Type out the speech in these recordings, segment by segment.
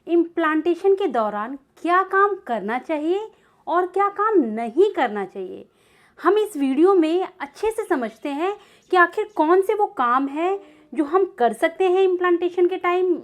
Implantation के दौरान क्या काम करना चाहिए और क्या काम नहीं करना चाहिए, हम इस वीडियो में अच्छे से समझते हैं कि आखिर कौन से वो काम है जो हम कर सकते हैं इम्प्लांटेशन के टाइम,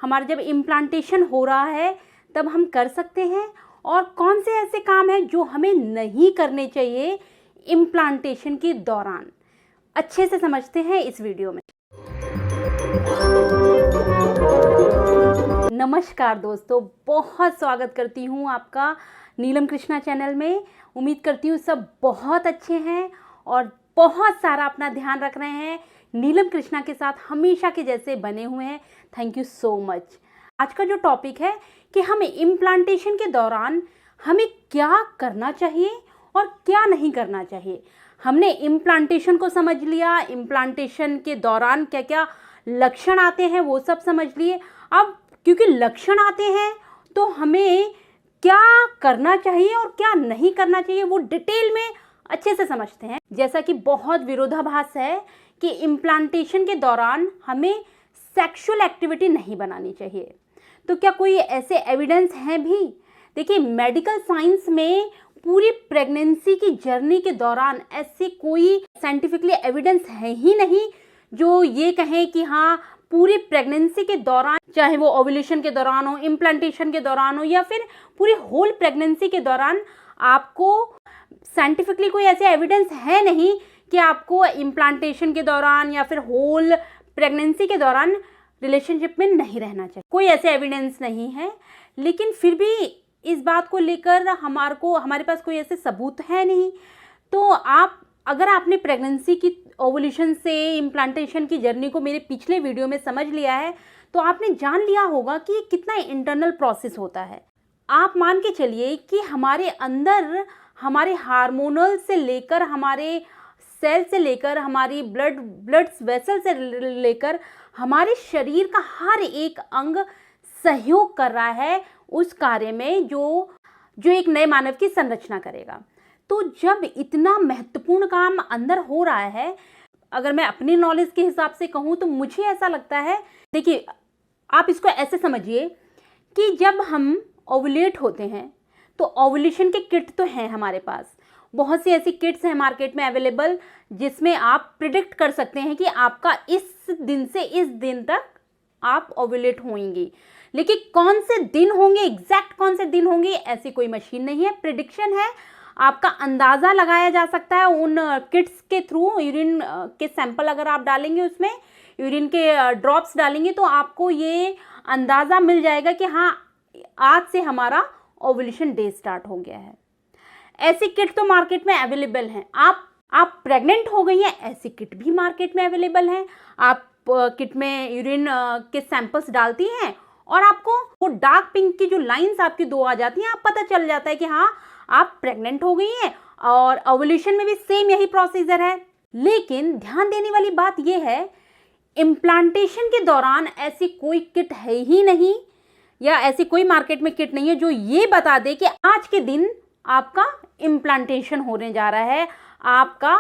हमारा जब इम्प्लांटेशन हो रहा है तब हम कर सकते हैं, और कौन से ऐसे काम हैं जो हमें नहीं करने चाहिए इम्प्लांटेशन के दौरान। अच्छे से समझते हैं इस वीडियो में। नमस्कार दोस्तों, बहुत स्वागत करती हूँ आपका नीलम कृष्णा चैनल में। उम्मीद करती हूँ सब बहुत अच्छे हैं और बहुत सारा अपना ध्यान रख रहे हैं, नीलम कृष्णा के साथ हमेशा के जैसे बने हुए हैं। Thank you so much. आज का जो टॉपिक है कि हमें इम्प्लांटेशन के दौरान हमें क्या करना चाहिए और क्या नहीं करना चाहिए। हमने इम्प्लांटेशन को समझ लिया, इम्प्लांटेशन के दौरान क्या क्या लक्षण आते हैं वो सब समझ लिए। अब क्योंकि लक्षण आते हैं तो हमें क्या करना चाहिए और क्या नहीं करना चाहिए वो डिटेल में अच्छे से समझते हैं। जैसा कि बहुत विरोधाभास है कि इम्प्लांटेशन के दौरान हमें सेक्सुअल एक्टिविटी नहीं बनानी चाहिए, तो क्या कोई ऐसे एविडेंस हैं भी? देखिए, मेडिकल साइंस में पूरी प्रेगनेंसी की जर्नी के दौरान ऐसे कोई साइंटिफिकली एविडेंस है ही नहीं जो ये कहें कि हाँ पूरी प्रेगनेंसी के दौरान, चाहे वो ओव्यूलेशन के दौरान हो, इम्प्लांटेशन के दौरान हो या फिर पूरी होल प्रेगनेंसी के दौरान, आपको साइंटिफिकली कोई ऐसे एविडेंस है नहीं कि आपको इम्प्लांटेशन के दौरान या फिर होल प्रेगनेंसी के दौरान रिलेशनशिप में नहीं रहना चाहिए। कोई ऐसे एविडेंस नहीं है, लेकिन फिर भी इस बात को लेकर हमारे पास कोई ऐसे सबूत है नहीं। तो अगर आपने प्रेगनेंसी की ओवुलेशन से इम्प्लांटेशन की जर्नी को मेरे पिछले वीडियो में समझ लिया है तो आपने जान लिया होगा कि कितना इंटरनल प्रोसेस होता है। आप मान के चलिए कि हमारे अंदर हमारे हार्मोनल से लेकर, हमारे सेल से लेकर, हमारी ब्लड वेसल से लेकर हमारे शरीर का हर एक अंग सहयोग कर रहा है उस कार्य में जो एक नए मानव की संरचना करेगा। तो जब इतना महत्वपूर्ण काम अंदर हो रहा है, अगर मैं अपनी नॉलेज के हिसाब से कहूँ तो मुझे ऐसा लगता है, देखिए आप इसको ऐसे समझिए कि जब हम ओवुलेट होते हैं तो ओवुलेशन के किट तो हैं हमारे पास, बहुत सी ऐसी किट्स हैं मार्केट में अवेलेबल जिसमें आप प्रिडिक्ट कर सकते हैं कि आपका इस दिन से इस दिन तक आप ओवुलेट होंगी। लेकिन कौन से दिन होंगे, एग्जैक्ट कौन से दिन होंगे, ऐसी कोई मशीन नहीं है। प्रिडिक्शन है, आपका अंदाज़ा लगाया जा सकता है उन किट्स के थ्रू। यूरिन के सैंपल अगर आप डालेंगे, उसमें यूरिन के ड्रॉप्स डालेंगे तो आपको ये अंदाज़ा मिल जाएगा कि हाँ आज से हमारा ओवुलेशन डे स्टार्ट हो गया है। ऐसी किट तो मार्केट में अवेलेबल हैं। आप प्रेग्नेंट हो गई हैं, ऐसी किट भी मार्केट में अवेलेबल हैं। आप किट में यूरिन के सैंपल्स डालती हैं और आपको वो डार्क पिंक की जो लाइंस आपकी दो आ जाती हैं, आप पता चल जाता है कि हाँ आप प्रेग्नेंट हो गई हैं। और ओवुलेशन में भी सेम यही प्रोसीजर है। लेकिन ध्यान देने वाली बात यह है, इम्प्लांटेशन के दौरान ऐसी कोई किट है ही नहीं, या ऐसी कोई मार्केट में किट नहीं है जो ये बता दे कि आज के दिन आपका इम्प्लांटेशन होने जा रहा है, आपका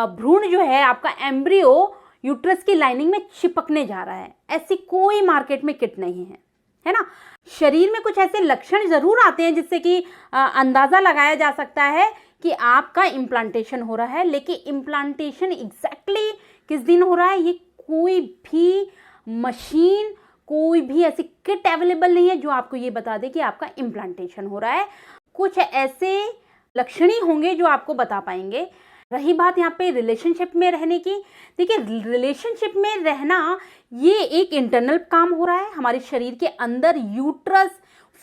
भ्रूण जो है, आपका एम्ब्रियो यूट्रस की लाइनिंग में चिपकने जा रहा है। ऐसी कोई मार्केट में किट नहीं है ना। शरीर में कुछ ऐसे लक्षण जरूर आते हैं जिससे कि अंदाजा लगाया जा सकता है कि आपका इम्प्लांटेशन हो रहा है, लेकिन इम्प्लांटेशन एग्जैक्टली किस दिन हो रहा है ये कोई भी मशीन, कोई भी ऐसी किट अवेलेबल नहीं है जो आपको ये बता दे कि आपका इम्प्लांटेशन हो रहा है। कुछ ऐसे लक्षण ही होंगे जो आपको बता पाएंगे। रही बात यहाँ पे रिलेशनशिप में रहने की, देखिए रिलेशनशिप में रहना ये एक इंटरनल काम हो रहा है हमारे शरीर के अंदर। यूट्रस,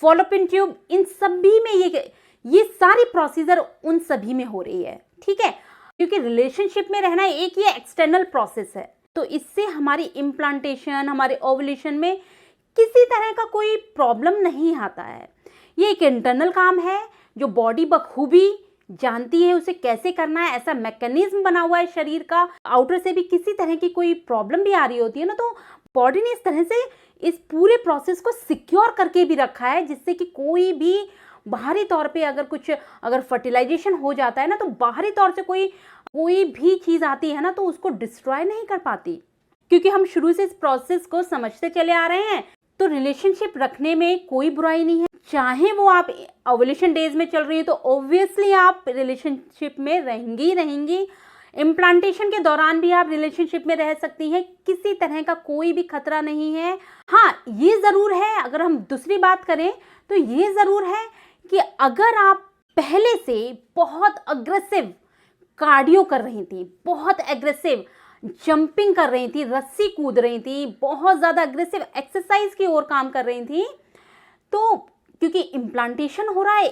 फॉलोपियन ट्यूब, इन सभी में ये सारी प्रोसीजर उन सभी में हो रही है, ठीक है। क्योंकि रिलेशनशिप में रहना एक ये एक्सटर्नल प्रोसेस है, तो इससे हमारी इम्प्लांटेशन, हमारे ओवुलेशन में किसी तरह का कोई प्रॉब्लम नहीं आता है। ये एक इंटरनल काम है जो बॉडी बखूबी जानती है उसे कैसे करना है। ऐसा मैकेनिज्म बना हुआ है शरीर का। आउटर से भी किसी तरह की कोई प्रॉब्लम भी आ रही होती है ना, तो बॉडी ने इस तरह से इस पूरे प्रोसेस को सिक्योर करके भी रखा है जिससे कि कोई भी बाहरी तौर पे अगर फर्टिलाइजेशन हो जाता है ना, तो बाहरी तौर से कोई भी चीज़ आती है ना तो उसको डिस्ट्रॉय नहीं कर पाती, क्योंकि हम शुरू से इस प्रोसेस को समझते चले आ रहे हैं तो रिलेशनशिप रखने में कोई बुराई नहीं है। चाहे वो आप ओव्यूलेशन डेज में चल रही है तो ऑब्वियसली आप रिलेशनशिप में रहेंगी ही रहेंगी। इम्प्लांटेशन के दौरान भी आप रिलेशनशिप में रह सकती हैं, किसी तरह का कोई भी खतरा नहीं है। हाँ, ये ज़रूर है, अगर हम दूसरी बात करें तो ये ज़रूर है कि अगर आप पहले से बहुत अग्रेसिव कार्डियो कर रही थी, बहुत एग्रेसिव जंपिंग कर रही थी, रस्सी कूद रही थी, बहुत ज़्यादा अग्रेसिव एक्सरसाइज की ओर काम कर रही थी, तो क्योंकि इम्प्लांटेशन हो रहा है,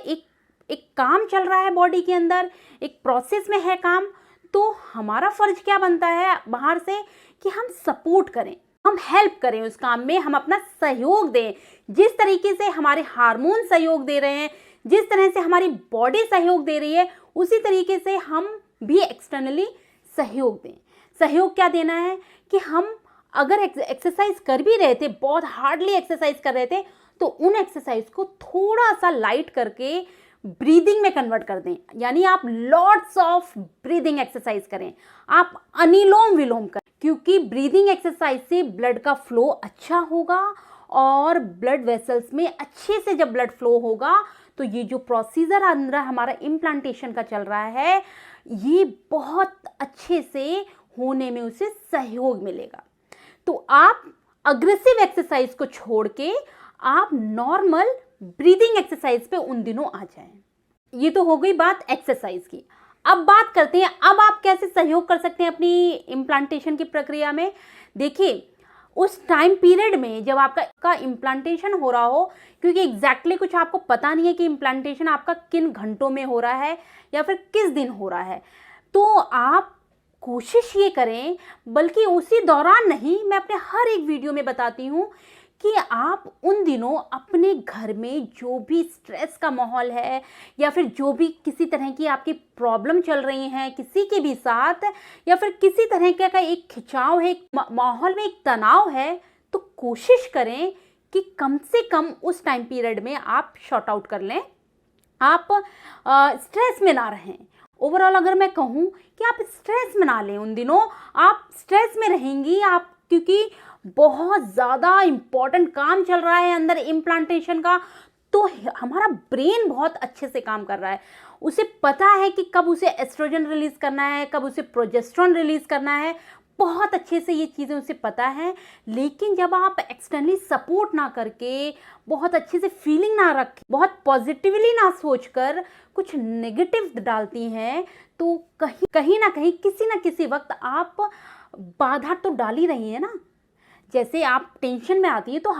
एक काम चल रहा है बॉडी के अंदर, एक प्रोसेस में है काम, तो हमारा फर्ज क्या बनता है बाहर से कि हम सपोर्ट करें, हम हेल्प करें उस काम में, हम अपना सहयोग दें। जिस तरीके से हमारे हार्मोन सहयोग दे रहे हैं, जिस तरह से हमारी बॉडी सहयोग दे रही है, उसी तरीके से हम भी एक्सटर्नली सहयोग दें। सहयोग क्या देना है कि हम अगर एक्सरसाइज कर भी रहे थे, बहुत हार्डली एक्सरसाइज कर रहे थे, तो उन एक्सरसाइज को थोड़ा सा लाइट करके ब्रीदिंग में कन्वर्ट कर दें। यानी आप लॉट्स ऑफ ब्रीदिंग एक्सरसाइज करें, आप अनुलोम विलोम करें, क्योंकि ब्रीदिंग एक्सरसाइज से ब्लड का फ्लो अच्छा होगा और ब्लड वेसल्स में अच्छे से जब ब्लड फ्लो होगा तो ये जो प्रोसीजर अंदर हमारा इम्प्लांटेशन का चल रहा है, ये बहुत अच्छे से होने में उसे सहयोग मिलेगा। तो आप अग्रेसिव एक्सरसाइज को छोड़ के आप नॉर्मल ब्रीदिंग एक्सरसाइज पे उन दिनों आ जाएं। ये तो हो गई बात एक्सरसाइज की। अब बात करते हैं, अब आप कैसे सहयोग कर सकते हैं अपनी इम्प्लांटेशन की प्रक्रिया में। देखिए, उस टाइम पीरियड में जब आपका इम्प्लांटेशन हो रहा हो, क्योंकि एग्जैक्टली कुछ आपको पता नहीं है कि इम्प्लांटेशन आपका किन घंटों में हो रहा है या फिर किस दिन हो रहा है, तो आप कोशिश ये करें, बल्कि उसी दौरान नहीं, मैं अपने हर एक वीडियो में बताती हूँ कि आप उन दिनों अपने घर में जो भी स्ट्रेस का माहौल है या फिर जो भी किसी तरह की आपकी प्रॉब्लम चल रही हैं किसी के भी साथ, या फिर किसी तरह का एक खिंचाव है, माहौल में एक तनाव है, तो कोशिश करें कि कम से कम उस टाइम पीरियड में आप शॉर्ट आउट कर लें, आप स्ट्रेस में ना रहें। ओवरऑल अगर मैं कहूँ कि आप स्ट्रेस में ना लें, उन दिनों आप स्ट्रेस में रहेंगी आप, क्योंकि बहुत ज़्यादा इम्पॉर्टेंट काम चल रहा है अंदर इम्प्लांटेशन का, तो हमारा ब्रेन बहुत अच्छे से काम कर रहा है, उसे पता है कि कब उसे एस्ट्रोजन रिलीज़ करना है, कब उसे प्रोजेस्टेरोन रिलीज़ करना है, बहुत अच्छे से ये चीज़ें उसे पता है। लेकिन जब आप एक्सटर्नली सपोर्ट ना करके, बहुत अच्छे से फीलिंग ना रख, बहुत पॉजिटिवली ना सोचकर कुछ नेगेटिव डालती हैं, तो कहीं ना कहीं किसी ना किसी वक्त आप बाधा तो डाल ही रही है ना। जैसे आप टेंशन में आती है तो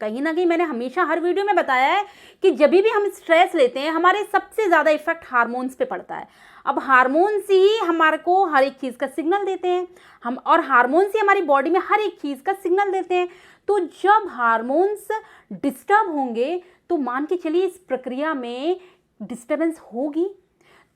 कहीं ना कहीं मैंने हमेशा हर वीडियो में बताया है कि जब भी हम स्ट्रेस लेते हैं, हमारे सबसे ज़्यादा इफेक्ट हार्मोन्स पे पड़ता है। अब हार्मोन्स ही हमारे को हर एक चीज़ का सिग्नल देते हैं, हम और हार्मोन्स ही हमारी बॉडी में हर एक चीज़ का सिग्नल देते हैं। तो जब हार्मोन्स डिस्टर्ब होंगे तो मान के चलिए इस प्रक्रिया में डिस्टर्बेंस होगी,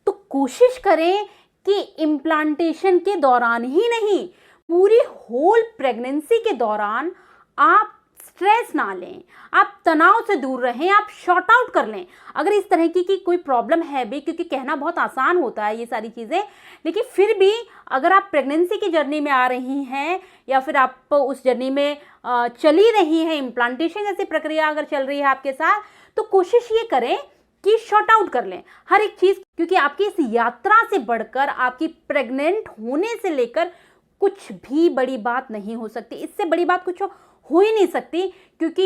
तो कोशिश करें कि इम्प्लांटेशन के दौरान ही नहीं, पूरी होल प्रेगनेंसी के दौरान आप स्ट्रेस ना लें, आप तनाव से दूर रहें, आप शॉर्ट आउट कर लें। अगर इस तरह की कोई प्रॉब्लम है भी, क्योंकि कहना बहुत आसान होता है ये सारी चीज़ें, लेकिन फिर भी अगर आप प्रेगनेंसी की जर्नी में आ रही हैं या फिर आप उस जर्नी में चली रही हैं, इम्प्लांटेशन जैसी प्रक्रिया अगर चल रही है आपके साथ, तो कोशिश ये करें कि शॉर्ट आउट कर लें हर एक चीज़, क्योंकि आपकी इस यात्रा से बढ़कर आपकी प्रेग्नेंट होने से लेकर कुछ भी बड़ी बात नहीं हो सकती। इससे बड़ी बात कुछ हो ही नहीं सकती, क्योंकि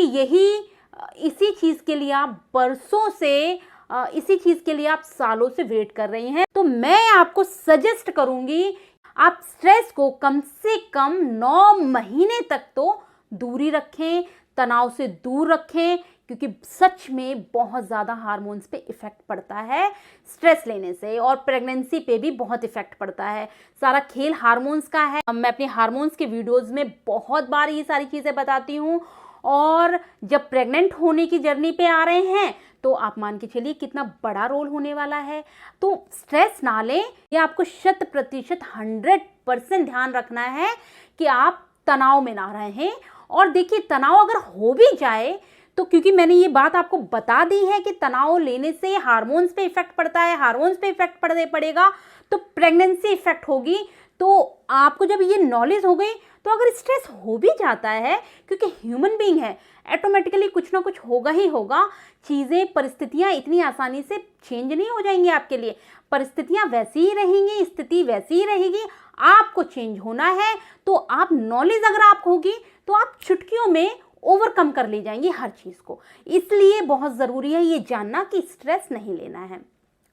इसी चीज़ के लिए आप बरसों से, इसी चीज़ के लिए आप सालों से वेट कर रही हैं। तो मैं आपको सजेस्ट करूंगी, आप स्ट्रेस को कम से कम 9 महीने तक तो दूरी रखें, तनाव से दूर रखें, क्योंकि सच में बहुत ज़्यादा हार्मोन्स पे इफ़ेक्ट पड़ता है स्ट्रेस लेने से, और प्रेगनेंसी पे भी बहुत इफ़ेक्ट पड़ता है। सारा खेल हार्मोन्स का है। मैं अपने हार्मोन्स के वीडियोस में बहुत बार ये सारी चीज़ें बताती हूँ, और जब प्रेग्नेंट होने की जर्नी पे आ रहे हैं तो आप मान के चलिए कितना बड़ा रोल होने वाला है। तो स्ट्रेस ना लें, ये आपको 100% 100% ध्यान रखना है कि आप तनाव में ना रहें। और देखिए, तनाव अगर हो भी जाए तो, क्योंकि मैंने ये बात आपको बता दी है कि तनाव लेने से हार्मोन्स पे इफेक्ट पड़ता है, हार्मोन्स पे इफेक्ट पड़ेगा तो प्रेगनेंसी इफेक्ट होगी। तो आपको जब ये नॉलेज हो गई, तो अगर स्ट्रेस हो भी जाता है, क्योंकि ह्यूमन बीइंग है, ऑटोमेटिकली कुछ ना कुछ होगा ही होगा। चीज़ें, परिस्थितियाँ इतनी आसानी से चेंज नहीं हो जाएंगी आपके लिए। परिस्थितियाँ वैसी ही रहेंगी, स्थिति वैसी ही रहेगी, आपको चेंज होना है। तो आप नॉलेज अगर आपको होगी तो आप चुटकियों में ओवरकम कर ले जाएंगी हर चीज़ को। इसलिए बहुत ज़रूरी है ये जानना कि स्ट्रेस नहीं लेना है।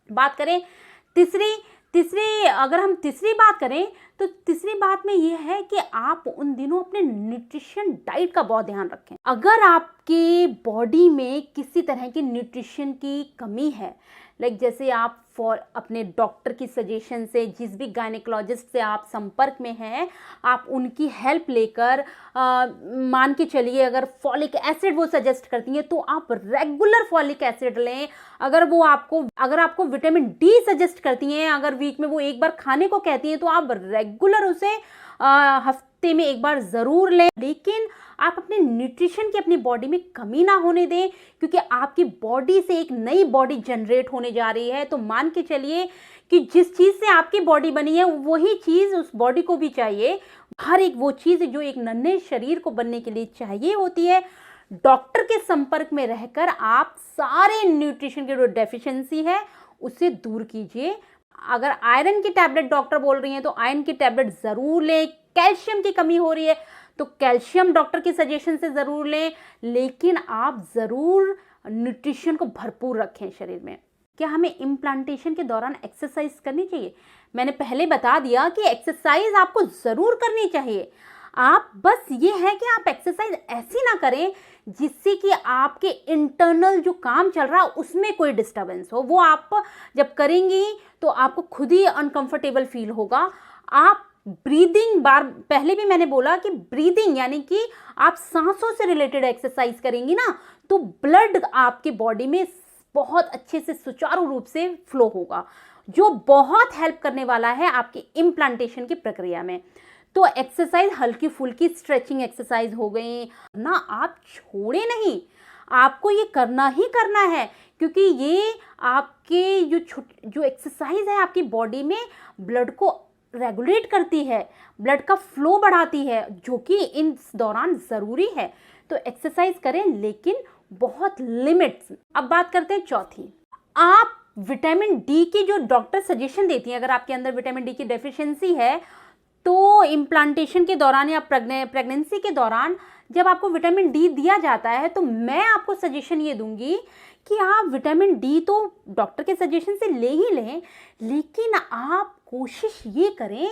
बात करें तीसरी अगर हम तीसरी बात करें तो तीसरी बात में ये है कि आप उन दिनों अपने न्यूट्रिशन डाइट का बहुत ध्यान रखें। अगर आपके बॉडी में किसी तरह की न्यूट्रिशन की कमी है, लाइक जैसे आप अपने डॉक्टर की सजेशन से, जिस भी गायनेकोलॉजिस्ट से आप संपर्क में हैं, आप उनकी हेल्प लेकर मान के चलिए अगर फॉलिक एसिड वो सजेस्ट करती हैं तो आप रेगुलर फॉलिक एसिड लें। अगर आपको विटामिन डी सजेस्ट करती हैं, अगर वीक में वो एक बार खाने को कहती हैं तो आप रेगुलर उसे हफ्ते में एक बार ज़रूर लें। लेकिन आप अपने न्यूट्रिशन की अपनी बॉडी में कमी ना होने दें, क्योंकि आपकी बॉडी से एक नई बॉडी जनरेट होने जा रही है। तो मान के चलिए कि जिस चीज़ से आपकी बॉडी बनी है वही चीज़ उस बॉडी को भी चाहिए। हर एक वो चीज़ जो एक नन्हे शरीर को बनने के लिए चाहिए होती है। डॉक्टर के संपर्क में रहकर आप सारे न्यूट्रिशन की जो डेफिशिएंसी है उसे दूर कीजिए। अगर आयरन की टैबलेट डॉक्टर बोल रही हैं तो आयरन की टैबलेट ज़रूर लें। कैल्शियम की कमी हो रही है तो कैल्शियम डॉक्टर की सजेशन से ज़रूर लें। लेकिन आप ज़रूर न्यूट्रिशन को भरपूर रखें शरीर में। क्या हमें इम्प्लांटेशन के दौरान एक्सरसाइज करनी चाहिए? मैंने पहले बता दिया कि एक्सरसाइज आपको ज़रूर करनी चाहिए। आप बस ये है कि आप एक्सरसाइज ऐसी ना करें जिससे कि आपके इंटरनल जो काम चल रहा है उसमें कोई डिस्टर्बेंस हो। वो आप जब करेंगी तो आपको खुद ही अनकंफर्टेबल फील होगा। आप ब्रीदिंग, बार पहले भी मैंने बोला कि ब्रीदिंग यानी कि आप सांसों से रिलेटेड एक्सरसाइज करेंगी ना तो ब्लड आपके बॉडी में बहुत अच्छे से सुचारू रूप से फ्लो होगा, जो बहुत हेल्प करने वाला है आपकी इम्प्लांटेशन की प्रक्रिया में। तो एक्सरसाइज हल्की फुल्की स्ट्रेचिंग एक्सरसाइज हो गई ना, आप छोड़े नहीं, आपको ये करना ही करना है। क्योंकि ये आपके जो एक्सरसाइज है आपकी बॉडी में ब्लड को रेगुलेट करती है, ब्लड का फ्लो बढ़ाती है, जो कि इस दौरान ज़रूरी है। तो एक्सरसाइज करें लेकिन बहुत लिमिट्स। अब बात करते हैं चौथी। आप विटामिन डी की जो डॉक्टर सजेशन देती हैं, अगर आपके अंदर विटामिन डी की डेफिशिएंसी है तो इम्प्लांटेशन के दौरान या प्रेगनेंसी के दौरान जब आपको विटामिन डी दिया जाता है तो मैं आपको सजेशन ये दूंगी कि आप विटामिन डी तो डॉक्टर के सजेशन से ले ही लें, लेकिन आप कोशिश ये करें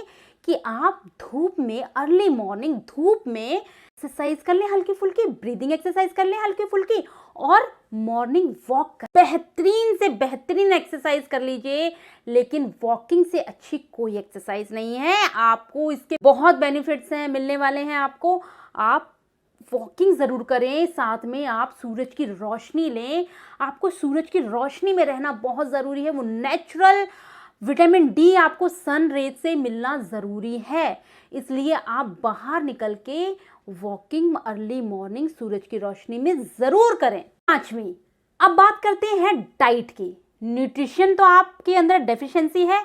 कि आप धूप में, अर्ली मॉर्निंग धूप में एक्सरसाइज कर लें, हल्की फुल्की ब्रीदिंग एक्सरसाइज कर लें हल्की फुल्की, और मॉर्निंग वॉक कर, बेहतरीन से बेहतरीन एक्सरसाइज कर लीजिए। लेकिन वॉकिंग से अच्छी कोई एक्सरसाइज नहीं है। आपको इसके बहुत बेनिफिट्स हैं, मिलने वाले हैं आपको। आप वॉकिंग ज़रूर करें, साथ में आप सूरज की रोशनी लें। आपको सूरज की रोशनी में रहना बहुत ज़रूरी है। वो नेचुरल विटामिन डी आपको सन रेज से मिलना ज़रूरी है, इसलिए आप बाहर निकल के वॉकिंग अर्ली मॉर्निंग सूरज की रोशनी में ज़रूर करें। पांचवी, अब बात करते हैं डाइट की। न्यूट्रिशन तो आपके अंदर डेफिशिएंसी है,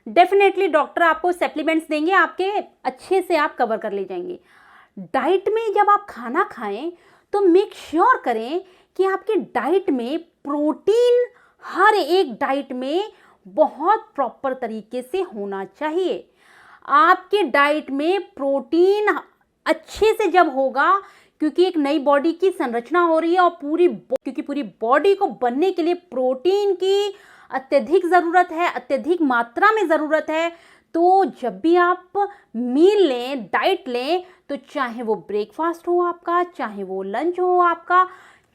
डेफिनेटली डॉक्टर आपको सप्लीमेंट्स देंगे, आपके अच्छे से आप कवर कर ले जाएंगे। डाइट में जब आप खाना खाएं तो मेक श्योर करें कि आपके डाइट में प्रोटीन, हर एक डाइट में बहुत प्रॉपर तरीके से होना चाहिए। आपके डाइट में प्रोटीन अच्छे से जब होगा, क्योंकि एक नई बॉडी की संरचना हो रही है और क्योंकि पूरी बॉडी को बनने के लिए प्रोटीन की अत्यधिक ज़रूरत है, अत्यधिक मात्रा में ज़रूरत है। तो जब भी आप मील लें, डाइट लें, तो चाहे वो ब्रेकफास्ट हो आपका, चाहे वो लंच हो आपका,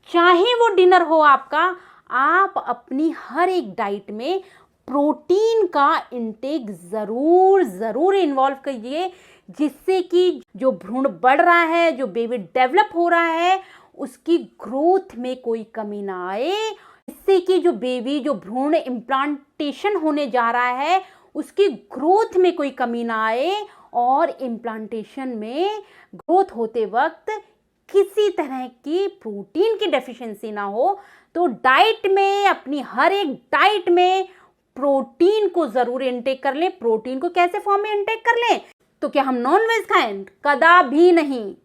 चाहे वो डिनर हो आपका, आप अपनी हर एक डाइट में प्रोटीन का इंटेक ज़रूर इन्वॉल्व कीजिए, जिससे कि जो भ्रूण बढ़ रहा है, जो बेबी डेवलप हो रहा है, उसकी ग्रोथ में कोई कमी ना आए, इससे कि जो भ्रूण इम्प्लांटेशन होने जा रहा है उसकी ग्रोथ में कोई कमी ना आए, और इम्प्लांटेशन में ग्रोथ होते वक्त किसी तरह की प्रोटीन की डेफिशिएंसी ना हो। तो डाइट में, अपनी हर एक डाइट में प्रोटीन को ज़रूर इनटेक कर लें। प्रोटीन को कैसे फॉर्म में इनटेक कर लें? तो क्या हम नॉन वेज खाएं? कदापि नहीं।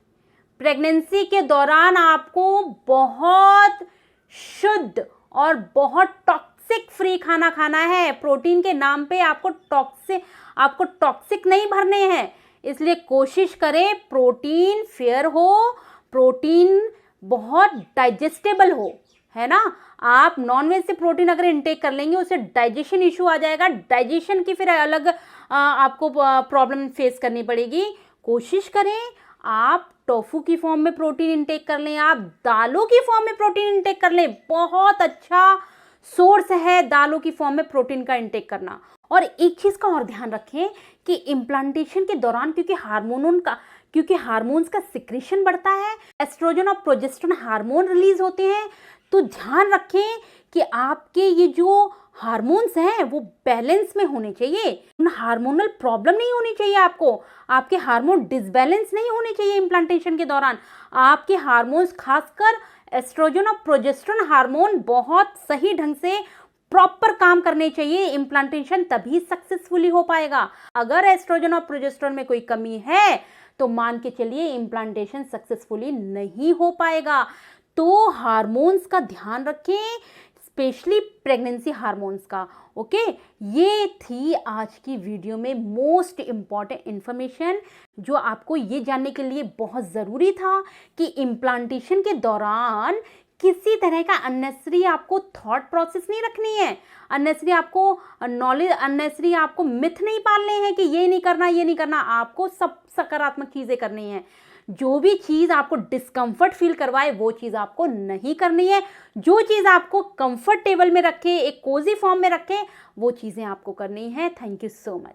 प्रेगनेंसी के दौरान आपको बहुत शुद्ध और बहुत टॉक्सिक फ्री खाना खाना है। प्रोटीन के नाम पे आपको टॉक्सिक नहीं भरने हैं, इसलिए कोशिश करें प्रोटीन फेयर हो, प्रोटीन बहुत डाइजेस्टेबल हो, है ना। आप नॉनवेज से प्रोटीन अगर इनटेक कर लेंगे उससे डाइजेशन इशू आ जाएगा, डाइजेशन की फिर अलग आपको प्रॉब्लम फेस करनी पड़ेगी। कोशिश करें आप टोफू की फॉर्म में प्रोटीन इनटेक कर लें, आप दालों की फॉर्म में प्रोटीन इनटेक कर लें, बहुत अच्छा सोर्स है दालों की फॉर्म में प्रोटीन का इनटेक करना। और एक चीज़ का और ध्यान रखें कि इम्प्लांटेशन के दौरान क्योंकि हार्मोन्स का सिक्रेशन बढ़ता है, एस्ट्रोजन और प्रोजेस्टेरोन हार्मोन रिलीज होते हैं, तो ध्यान रखें कि आपके ये जो हार्मोन्स हैं वो बैलेंस में होने चाहिए, हार्मोनल प्रॉब्लम नहीं होनी चाहिए, आपके हार्मोन डिसबैलेंस नहीं होने चाहिए इम्प्लांटेशन के दौरान। आपके हार्मोन्स खासकर एस्ट्रोजन और प्रोजेस्टेरोन हार्मोन बहुत सही ढंग से प्रॉपर काम करने चाहिए, इम्प्लांटेशन तभी सक्सेसफुली हो पाएगा। अगर एस्ट्रोजन और प्रोजेस्टेरोन में कोई कमी है तो मान के चलिए इम्प्लांटेशन सक्सेसफुली नहीं हो पाएगा। तो हार्मोन्स का ध्यान रखें, स्पेशली प्रेगनेंसी हार्मोन्स का। ओके, ये थी आज की वीडियो में मोस्ट इम्पॉर्टेंट इन्फॉर्मेशन जो आपको ये जानने के लिए बहुत ज़रूरी था कि इम्प्लांटेशन के दौरान किसी तरह का अननेसेसरी आपको थॉट प्रोसेस नहीं रखनी है, अननेसेसरी आपको नॉलेज, अननेसेसरी आपको मिथ नहीं पालने हैं कि ये नहीं करना, आपको सब सकारात्मक चीज़ें करनी है। जो भी चीज़ आपको डिस्कम्फर्ट फील करवाए वो चीज़ आपको नहीं करनी है, जो चीज़ आपको कंफर्टेबल में रखे, एक कोजी फॉर्म में रखे, वो चीज़ें आपको करनी है। Thank you so much.